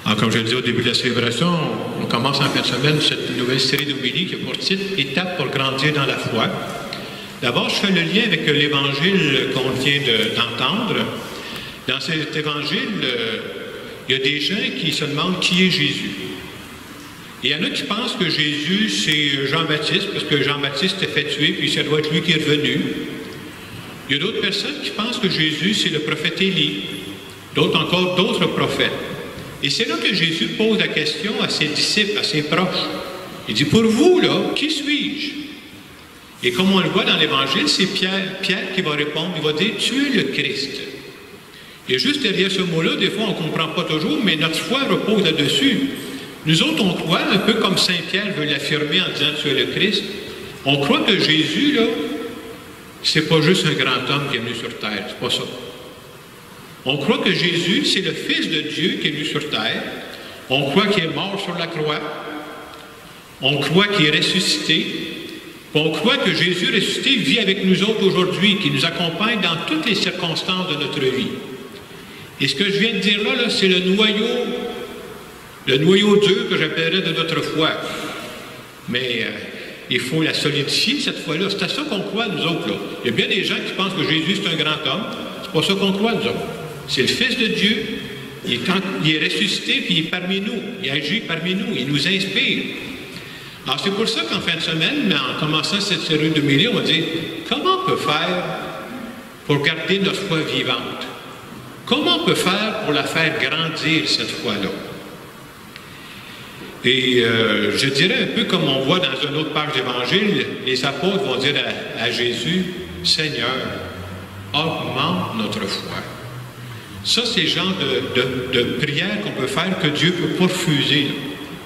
Alors, comme je le disais au début de la célébration, on commence en fin de semaine cette nouvelle série d'homélies qui a pour titre « Étapes pour grandir dans la foi ». D'abord, je fais le lien avec l'évangile qu'on vient d'entendre. Dans cet évangile, il y a des gens qui se demandent qui est Jésus. Et il y en a qui pensent que Jésus, c'est Jean-Baptiste, parce que Jean-Baptiste est fait tuer, puis ça doit être lui qui est revenu. Il y a d'autres personnes qui pensent que Jésus, c'est le prophète Élie. D'autres encore, d'autres prophètes. Et c'est là que Jésus pose la question à ses disciples, à ses proches. Il dit, pour vous, là, qui suis-je? Et comme on le voit dans l'Évangile, c'est Pierre qui va répondre, il va dire, tu es le Christ. Et juste derrière ce mot-là, des fois, on ne comprend pas toujours, mais notre foi repose là-dessus. Nous autres, on croit, un peu comme Saint Pierre veut l'affirmer en disant, tu es le Christ, on croit que Jésus, là, c'est pas juste un grand homme qui est venu sur terre, c'est pas ça. On croit que Jésus, c'est le Fils de Dieu qui est venu sur terre. On croit qu'il est mort sur la croix. On croit qu'il est ressuscité. On croit que Jésus ressuscité vit avec nous autres aujourd'hui, qui nous accompagne dans toutes les circonstances de notre vie. Et ce que je viens de dire là, c'est le noyau dur que j'appellerais de notre foi. Mais il faut la solidifier cette foi-là. C'est à ça qu'on croit, nous autres. Là. Il y a bien des gens qui pensent que Jésus, c'est un grand homme. C'est pas ça qu'on croit, nous autres. C'est le Fils de Dieu. Il est ressuscité, puis il est parmi nous. Il agit parmi nous. Il nous inspire. Alors, c'est pour ça qu'en fin de semaine, en commençant cette série d'homélies, on va dire, comment on peut faire pour garder notre foi vivante? Comment on peut faire pour la faire grandir, cette foi-là? Et je dirais un peu comme on voit dans une autre page d'Évangile, les apôtres vont dire à Jésus, « Seigneur, augmente notre foi. » Ça, c'est le genre de prière qu'on peut faire que Dieu peut pas refuser.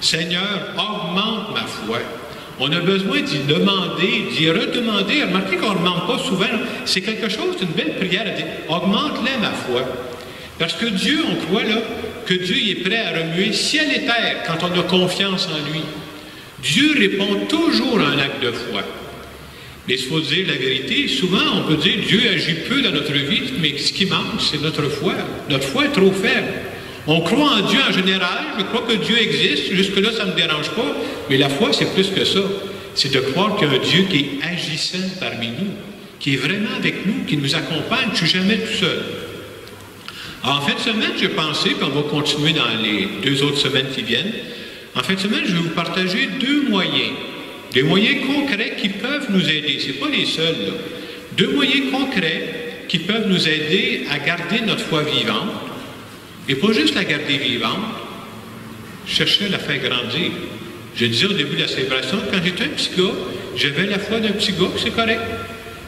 Seigneur, augmente ma foi. On a besoin d'y demander, d'y redemander. Remarquez qu'on ne demande pas souvent. C'est quelque chose, c'est une belle prière à dire, augmente-la ma foi. Parce que Dieu, on croit là, que Dieu est prêt à remuer ciel et terre quand on a confiance en lui. Dieu répond toujours à un acte de foi. Mais il faut dire la vérité, souvent on peut dire Dieu agit peu dans notre vie, mais ce qui manque, c'est notre foi. Notre foi est trop faible. On croit en Dieu en général, je crois que Dieu existe, jusque-là ça ne me dérange pas, mais la foi c'est plus que ça. C'est de croire qu'il y a un Dieu qui est agissant parmi nous, qui est vraiment avec nous, qui nous accompagne, je ne suis jamais tout seul. Alors, en fin de semaine, j'ai pensé, puis on va continuer dans les 2 autres semaines qui viennent, en fin de semaine, je vais vous partager 2 moyens. Des moyens concrets qui peuvent nous aider. Ce n'est pas les seuls, là. 2 moyens concrets qui peuvent nous aider à garder notre foi vivante. Et pas juste la garder vivante, chercher à la faire grandir. Je disais au début de la célébration, quand j'étais un petit gars, j'avais la foi d'un petit gars, c'est correct.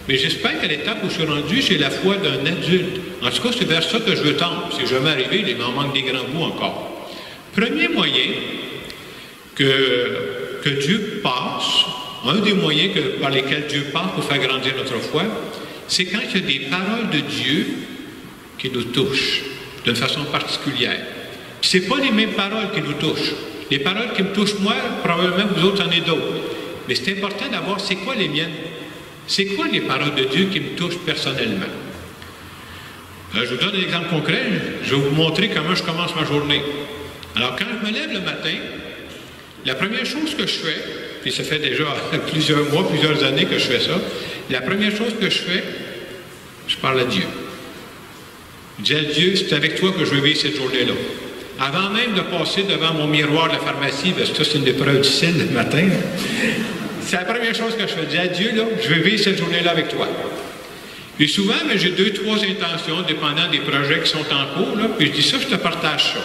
Mais j'espère qu'à l'étape où je suis rendu, j'ai la foi d'un adulte. En tout cas, c'est vers ça que je veux tendre. C'est jamais arrivé, il m'en manque des grands bouts encore. Premier moyen que Dieu passe, un des moyens par lesquels Dieu passe pour faire grandir notre foi, c'est quand il y a des paroles de Dieu qui nous touchent d'une façon particulière. Ce n'est pas les mêmes paroles qui nous touchent. Les paroles qui me touchent moi, probablement vous autres en avez d'autres. Mais c'est important d'avoir c'est quoi les miennes. C'est quoi les paroles de Dieu qui me touchent personnellement? Je vous donne un exemple concret. Je vais vous montrer comment je commence ma journée. Alors, quand je me lève le matin, la première chose que je fais, puis ça fait déjà plusieurs mois, plusieurs années que je fais ça, la première chose que je fais, je parle à Dieu. Je dis à Dieu, c'est avec toi que je vais vivre cette journée-là. Avant même de passer devant mon miroir de la pharmacie, parce que ça, c'est une épreuve difficile le matin, c'est la première chose que je fais. Je dis à Dieu, là, je vais vivre cette journée-là avec toi. Puis souvent, j'ai 2, 3 intentions, dépendant des projets qui sont en cours, là, puis je dis ça, je te partage ça.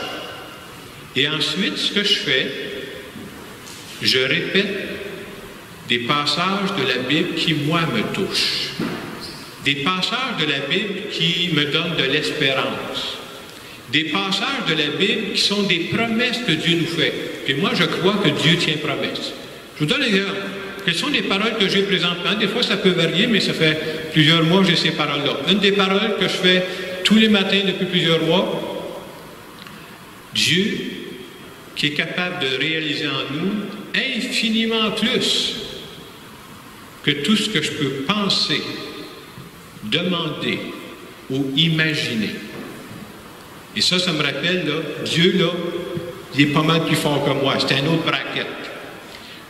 Et ensuite, ce que je fais, je répète des passages de la Bible qui, moi, me touchent. Des passages de la Bible qui me donnent de l'espérance. Des passages de la Bible qui sont des promesses que Dieu nous fait. Puis moi, je crois que Dieu tient promesse. Je vous donne l'exemple. Quelles sont les paroles que j'ai présentement? Des fois, ça peut varier, mais ça fait plusieurs mois que j'ai ces paroles-là. Une des paroles que je fais tous les matins depuis plusieurs mois, Dieu, qui est capable de réaliser en nous infiniment plus que tout ce que je peux penser, demander ou imaginer. Et ça me rappelle, là, Dieu, là, il est pas mal plus fort que moi. C'est un autre bracket.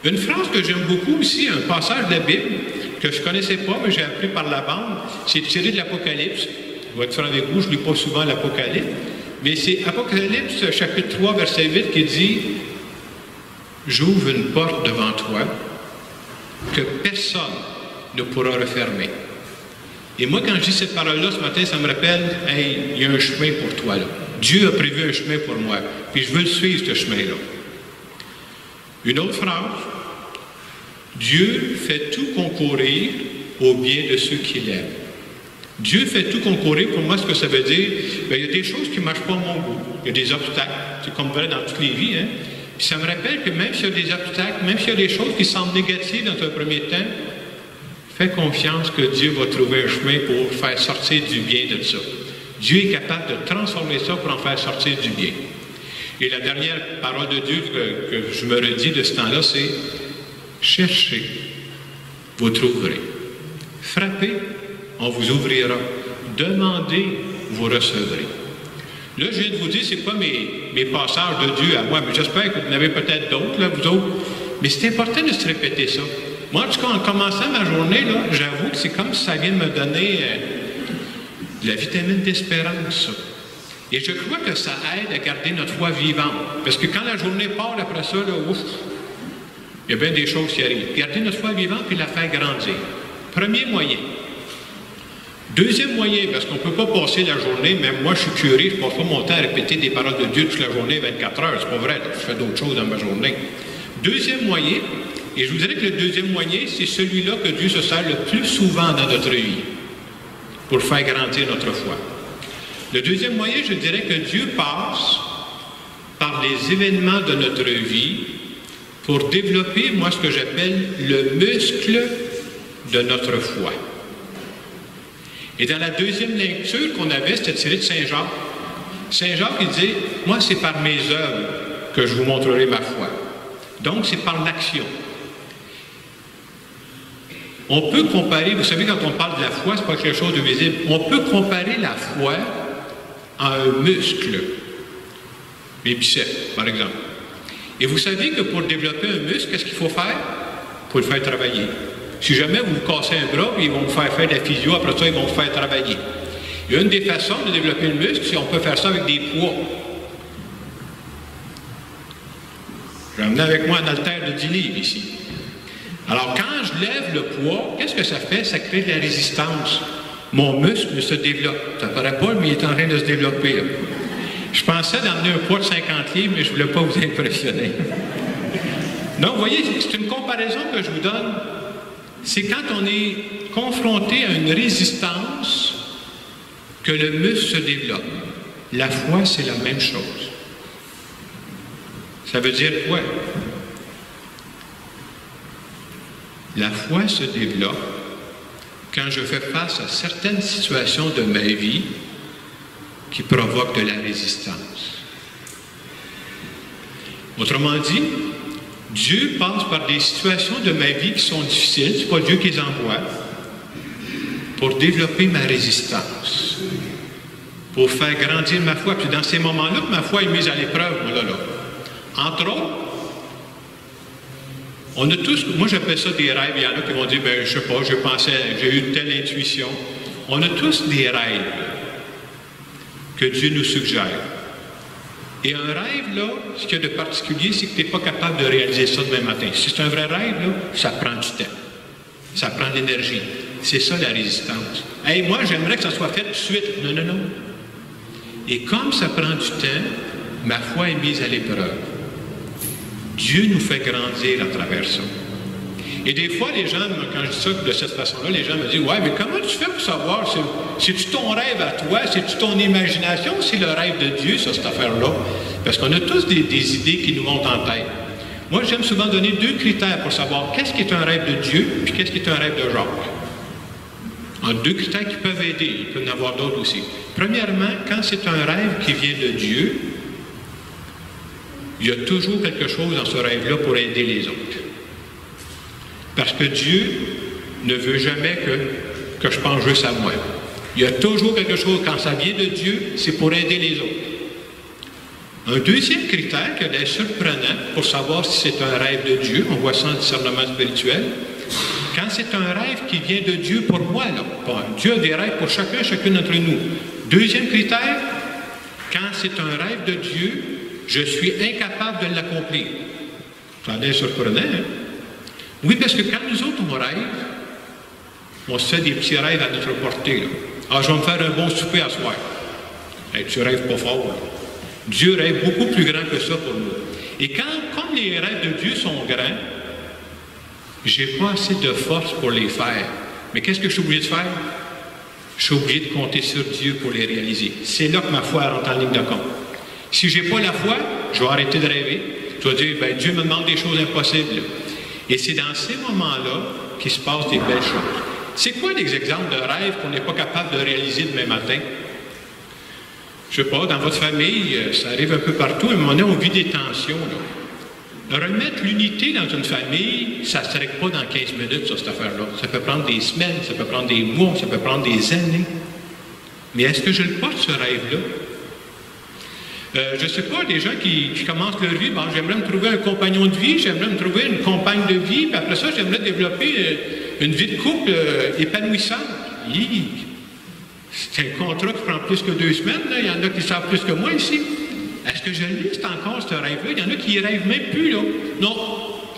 Une phrase que j'aime beaucoup aussi, un passage de la Bible, que je ne connaissais pas, mais j'ai appris par la bande, c'est tiré de l'Apocalypse. Je vais être franc avec vous, je ne lis pas souvent l'Apocalypse, mais c'est Apocalypse, chapitre 3, verset 8, qui dit « J'ouvre une porte devant toi que personne ne pourra refermer. » Et moi, quand je dis cette parole-là ce matin, ça me rappelle, hey, il y a un chemin pour toi là. Dieu a prévu un chemin pour moi, puis je veux le suivre, ce chemin-là. Une autre phrase, Dieu fait tout concourir au bien de ceux qui l'aiment. Dieu fait tout concourir, pour moi, ce que ça veut dire, bien, il y a des choses qui ne marchent pas à mon goût. Il y a des obstacles, c'est comme vrai dans toutes les vies. Hein? Puis ça me rappelle que même s'il y a des obstacles, même s'il y a des choses qui semblent négatives dans un premier temps, fais confiance que Dieu va trouver un chemin pour faire sortir du bien de ça. Dieu est capable de transformer ça pour en faire sortir du bien. Et la dernière parole de Dieu que je me redis de ce temps-là, c'est « Cherchez, vous trouverez. Frappez, on vous ouvrira. Demandez, vous recevrez. » Là, je viens de vous dire, ce n'est pas mes passages de Dieu à moi, mais j'espère que vous en avez peut-être d'autres, là, vous autres. Mais c'est important de se répéter ça. Moi, en tout cas, en commençant ma journée, là, j'avoue que c'est comme si ça vient de me donner de la vitamine d'espérance, ça. Et je crois que ça aide à garder notre foi vivante. Parce que quand la journée part après ça, là, ouf, il y a bien des choses qui arrivent. Garder notre foi vivante puis la faire grandir. Premier moyen. Deuxième moyen, parce qu'on ne peut pas passer la journée, même moi je suis curieux, je ne passe pas mon temps à répéter des paroles de Dieu toute la journée, 24 heures, c'est pas vrai, je fais d'autres choses dans ma journée. Deuxième moyen, et je vous dirais que le deuxième moyen, c'est celui-là que Dieu se sert le plus souvent dans notre vie, pour faire grandir notre foi. Le deuxième moyen, je dirais que Dieu passe par les événements de notre vie pour développer, moi, ce que j'appelle le muscle de notre foi. Et dans la deuxième lecture qu'on avait, c'était tiré de Saint Jacques. Saint Jacques, il dit, moi, c'est par mes œuvres que je vous montrerai ma foi. Donc, c'est par l'action. On peut comparer, vous savez, quand on parle de la foi, ce n'est pas quelque chose de visible, on peut comparer la foi à un muscle, les biceps, par exemple. Et vous savez que pour développer un muscle, qu'est-ce qu'il faut faire? Il faut le faire travailler. Si jamais vous vous cassez un bras, ils vont vous faire de la physio, après ça, ils vont vous faire travailler. Et une des façons de développer le muscle, c'est qu'on peut faire ça avec des poids. J'ai emmené avec moi un haltère de 10 livres ici. Alors, quand je lève le poids, qu'est-ce que ça fait? Ça crée de la résistance. Mon muscle se développe. Ça ne paraît pas, mais il est en train de se développer. Là. Je pensais d'emmener un poids de 50 livres, mais je ne voulais pas vous impressionner. Donc, vous voyez, c'est une comparaison que je vous donne. C'est quand on est confronté à une résistance que le muscle se développe. La foi, c'est la même chose. Ça veut dire quoi? La foi se développe quand je fais face à certaines situations de ma vie qui provoquent de la résistance. Autrement dit, Dieu passe par des situations de ma vie qui sont difficiles, ce n'est pas Dieu qui les envoie, pour développer ma résistance, pour faire grandir ma foi. Puis dans ces moments-là, ma foi est mise à l'épreuve, moi, là. Entre autres, on a tous, moi j'appelle ça des rêves, il y en a qui vont dire, ben je sais pas, je pensais, j'ai eu telle intuition. On a tous des rêves que Dieu nous suggère. Et un rêve, là, ce qu'il y a de particulier, c'est que tu n'es pas capable de réaliser ça demain matin. Si c'est un vrai rêve, là, ça prend du temps. Ça prend de l'énergie. C'est ça la résistance. Hey, moi, j'aimerais que ça soit fait tout de suite. Non, non, non. Et comme ça prend du temps, ma foi est mise à l'épreuve. Dieu nous fait grandir à travers ça. Et des fois, les gens, quand je dis ça de cette façon-là, les gens me disent, ouais, mais comment tu fais pour savoir? C'est-tu ton rêve à toi? C'est-tu ton imagination? C'est le rêve de Dieu, ça, cette affaire-là. Parce qu'on a tous des idées qui nous montent en tête. Moi, j'aime souvent donner deux critères pour savoir qu'est-ce qui est un rêve de Dieu puis qu'est-ce qui est un rêve de Jacques. En deux critères qui peuvent aider. Il peut y en avoir d'autres aussi. Premièrement, quand c'est un rêve qui vient de Dieu, il y a toujours quelque chose dans ce rêve-là pour aider les autres. Parce que Dieu ne veut jamais que je pense juste à moi. Il y a toujours quelque chose, quand ça vient de Dieu, c'est pour aider les autres. Un deuxième critère qui est surprenant pour savoir si c'est un rêve de Dieu, on voit ça en discernement spirituel, quand c'est un rêve qui vient de Dieu pour moi, là, Dieu a des rêves pour chacun d'entre nous. Deuxième critère, quand c'est un rêve de Dieu, je suis incapable de l'accomplir. Ça a l'air surprenant, hein? Oui, parce que quand nous autres, on rêve, on se fait des petits rêves à notre portée. Là. Ah, je vais me faire un bon souper à soir. Hey, tu rêves pas fort. Là. Dieu rêve beaucoup plus grand que ça pour nous. Et comme les rêves de Dieu sont grands, j'ai pas assez de force pour les faire. Mais qu'est-ce que je suis obligé de faire? Je suis obligé de compter sur Dieu pour les réaliser. C'est là que ma foi rentre en ligne de compte. Si je n'ai pas la foi, je vais arrêter de rêver. Je vais dire, ben, Dieu me demande des choses impossibles. Et c'est dans ces moments-là qu'il se passe des belles choses. C'est quoi des exemples de rêves qu'on n'est pas capable de réaliser demain matin? Je ne sais pas, dans votre famille, ça arrive un peu partout. À un moment donné, on vit des tensions. Là. Remettre l'unité dans une famille, ça ne se règle pas dans 15 minutes, ça, cette affaire-là. Ça peut prendre des semaines, ça peut prendre des mois, ça peut prendre des années. Mais est-ce que je le porte, ce rêve-là? Je ne sais pas, des gens qui commencent leur vie, bon, j'aimerais me trouver un compagnon de vie, j'aimerais me trouver une compagne de vie, puis après ça, j'aimerais développer une vie de couple épanouissante. C'est un contrat qui prend plus que 2 semaines, là. Il y en a qui savent plus que moi ici. Est-ce que je lis encore ce rêve-là? Il y en a qui ne rêvent même plus, là. Non,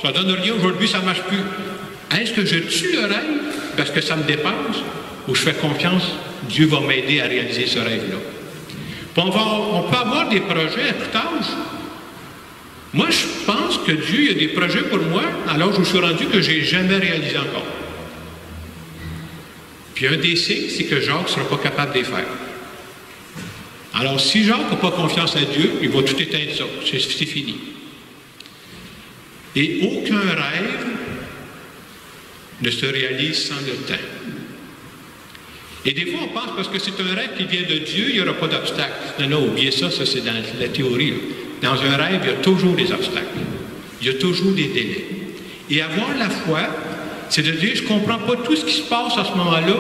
ça ne donne rien, aujourd'hui, ça ne marche plus. Est-ce que je tue le rêve parce que ça me dépasse ou je fais confiance, Dieu va m'aider à réaliser ce rêve-là? On peut avoir des projets à tout âge. Moi, je pense que Dieu a des projets pour moi à l'âge où je suis rendu que je n'ai jamais réalisé encore. Puis un des signes, c'est que Jacques ne sera pas capable de les faire. Alors, si Jacques n'a pas confiance à Dieu, il va tout éteindre ça. C'est fini. Et aucun rêve ne se réalise sans le temps. Et des fois, on pense, parce que c'est un rêve qui vient de Dieu, il n'y aura pas d'obstacle. Non, non, oubliez ça, ça c'est dans la théorie. Là. Dans un rêve, il y a toujours des obstacles. Il y a toujours des délais. Et avoir la foi, c'est de dire, je ne comprends pas tout ce qui se passe à ce moment-là.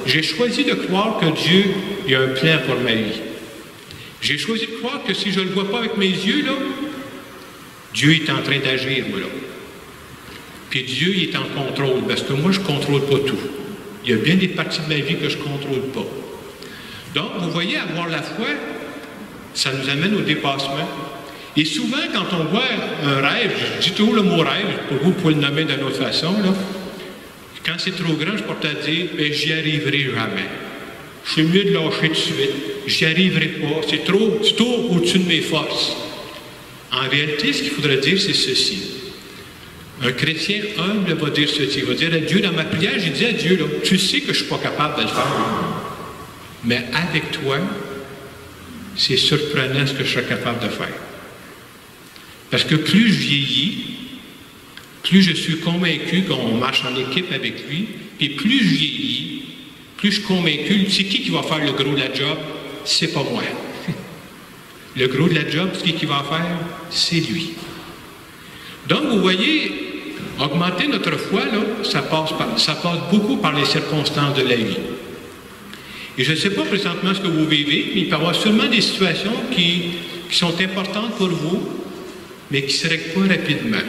J'ai choisi de croire que Dieu il a un plan pour ma vie. J'ai choisi de croire que si je ne le vois pas avec mes yeux, là, Dieu est en train d'agir, moi, là. Puis Dieu il est en contrôle, parce que moi, je ne contrôle pas tout. Il y a bien des parties de ma vie que je ne contrôle pas. Donc, vous voyez, avoir la foi, ça nous amène au dépassement. Et souvent, quand on voit un rêve, je dis toujours le mot rêve, pour vous pouvez le nommer d'une autre façon, là. Quand c'est trop grand, je porte à dire, ben, j'y arriverai jamais. Je suis mieux de lâcher tout de suite. J'y arriverai pas. C'est trop au-dessus de mes forces. En réalité, ce qu'il faudrait dire, c'est ceci. Un chrétien humble va dire ceci. Il va dire à Dieu, dans ma prière, j'ai dit à Dieu, là, tu sais que je ne suis pas capable de le faire. Mais avec toi, c'est surprenant ce que je serai capable de faire. Parce que plus je vieillis, plus je suis convaincu qu'on marche en équipe avec lui, puis plus je vieillis, plus je suis convaincu, c'est qui va faire le gros de la job? C'est pas moi. Le gros de la job, c'est qui va faire? C'est lui. Donc, vous voyez, augmenter notre foi, là, ça passe beaucoup par les circonstances de la vie. Et je ne sais pas présentement ce que vous vivez, mais il peut y avoir sûrement des situations qui sont importantes pour vous, mais qui ne se règlent pas rapidement.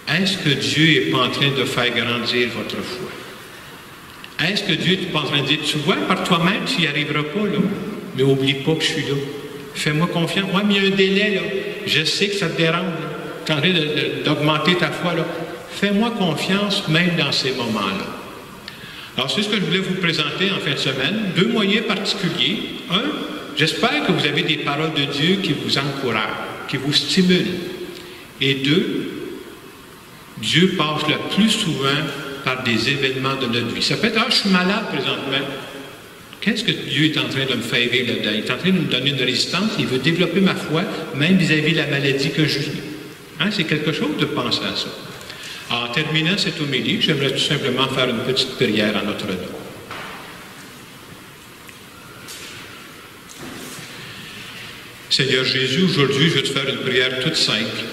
Est-ce que Dieu n'est pas en train de faire grandir votre foi? Est-ce que Dieu n'est pas en train de dire, tu vois, par toi-même, tu n'y arriveras pas, là, mais n'oublie pas que je suis là. Fais-moi confiance. Oui, mais il y a un délai, là. Je sais que ça te dérange, là. Tu es en train d'augmenter ta foi, là. Fais-moi confiance, même dans ces moments-là. Alors, c'est ce que je voulais vous présenter en fin de semaine. 2 moyens particuliers. Un, j'espère que vous avez des paroles de Dieu qui vous encouragent, qui vous stimulent. Et 2, Dieu passe le plus souvent par des événements de notre vie. Ça peut être, je suis malade présentement. Qu'est-ce que Dieu est en train de me faire vivre là-dedans? Il est en train de me donner une résistance. Il veut développer ma foi, même vis-à-vis de la maladie que je vis. Hein? C'est quelque chose de penser à ça. En terminant cette homélie, j'aimerais tout simplement faire une petite prière en notre nom. Seigneur Jésus, aujourd'hui, je vais te faire une prière toute simple.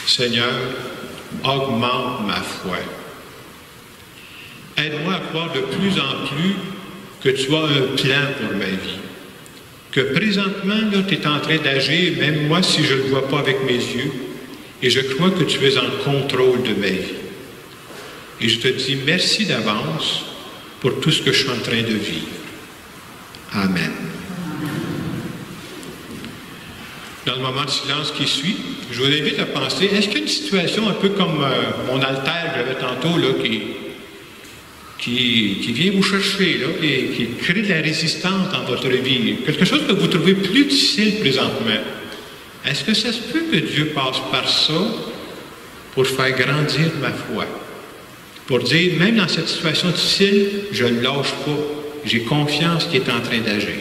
Seigneur, augmente ma foi. Aide-moi à croire de plus en plus que tu as un plan pour ma vie. que présentement, tu es en train d'agir, même moi, si je ne le vois pas avec mes yeux, et je crois que tu es en contrôle de ma vie. Et je te dis merci d'avance pour tout ce que je suis en train de vivre. Amen. Dans le moment de silence qui suit, je vous invite à penser, est-ce qu'il y a une situation un peu comme mon altère que j'avais tantôt, là, qui vient vous chercher, là, et qui crée de la résistance dans votre vie, quelque chose que vous trouvez plus difficile présentement? Est-ce que ça se peut que Dieu passe par ça pour faire grandir ma foi? Pour dire, même dans cette situation difficile, je ne lâche pas, j'ai confiance qu'il est en train d'agir.